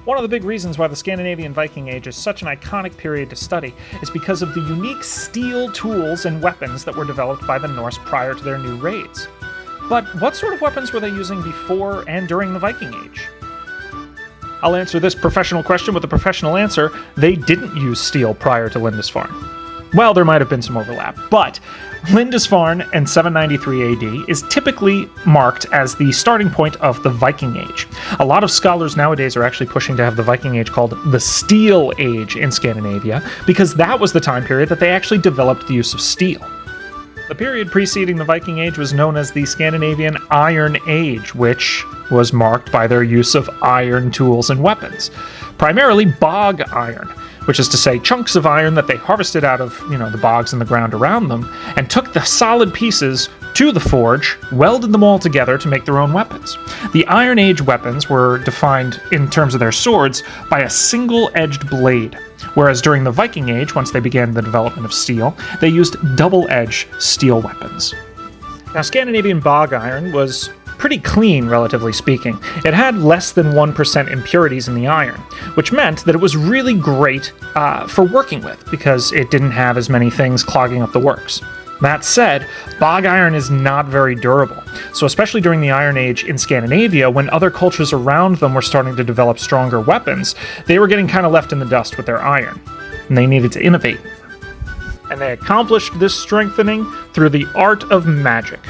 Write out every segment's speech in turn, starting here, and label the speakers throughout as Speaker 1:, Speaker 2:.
Speaker 1: One of the big reasons why the Scandinavian Viking Age is such an iconic period to study is because of the unique steel tools and weapons that were developed by the Norse prior to their new raids. But what sort of weapons were they using before and during the Viking Age? I'll answer this professional question with a professional answer. They didn't use steel prior to Lindisfarne. Well, there might have been some overlap, but Lindisfarne in 793 AD is typically marked as the starting point of the Viking Age. A lot of scholars nowadays are actually pushing to have the Viking Age called the Steel Age in Scandinavia, because that was the time period that they actually developed the use of steel. The period preceding the Viking Age was known as the Scandinavian Iron Age, which was marked by their use of iron tools and weapons, primarily bog iron, which is to say chunks of iron that they harvested out of, the bogs in the ground around them, and took the solid pieces to the forge, welded them all together to make their own weapons. The Iron Age weapons were defined in terms of their swords by a single-edged blade, whereas during the Viking Age, once they began the development of steel, they used double-edged steel weapons. Now, Scandinavian bog iron was pretty clean, relatively speaking. It had less than 1% impurities in the iron, which meant that it was really great for working with, because it didn't have as many things clogging up the works. That said, bog iron is not very durable, so especially during the Iron Age in Scandinavia, when other cultures around them were starting to develop stronger weapons, they were getting kind of left in the dust with their iron, and they needed to innovate. And they accomplished this strengthening through the art of magic.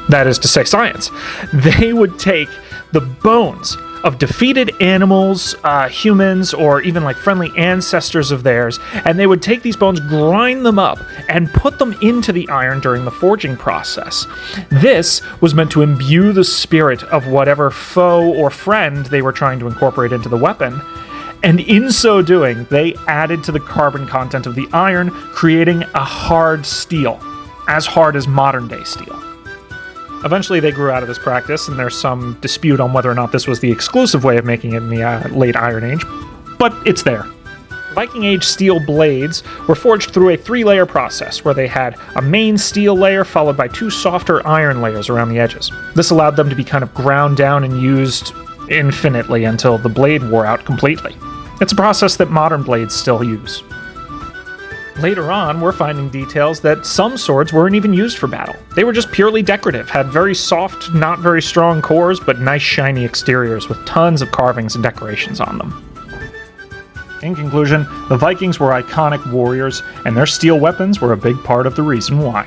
Speaker 1: That is to say, science. They would take the bones of defeated animals, humans, or even like friendly ancestors of theirs, and they would take these bones, grind them up, and put them into the iron during the forging process. This was meant to imbue the spirit of whatever foe or friend they were trying to incorporate into the weapon, and in so doing, they added to the carbon content of the iron, creating a hard steel, as hard as modern-day steel. Eventually they grew out of this practice, and there's some dispute on whether or not this was the exclusive way of making it in the late Iron Age, but it's there. Viking Age steel blades were forged through a 3-layer process, where they had a main steel layer followed by 2 softer iron layers around the edges. This allowed them to be kind of ground down and used infinitely until the blade wore out completely. It's a process that modern blades still use. Later on, we're finding details that some swords weren't even used for battle. They were just purely decorative, had very soft, not very strong cores, but nice shiny exteriors with tons of carvings and decorations on them. In conclusion, the Vikings were iconic warriors, and their steel weapons were a big part of the reason why.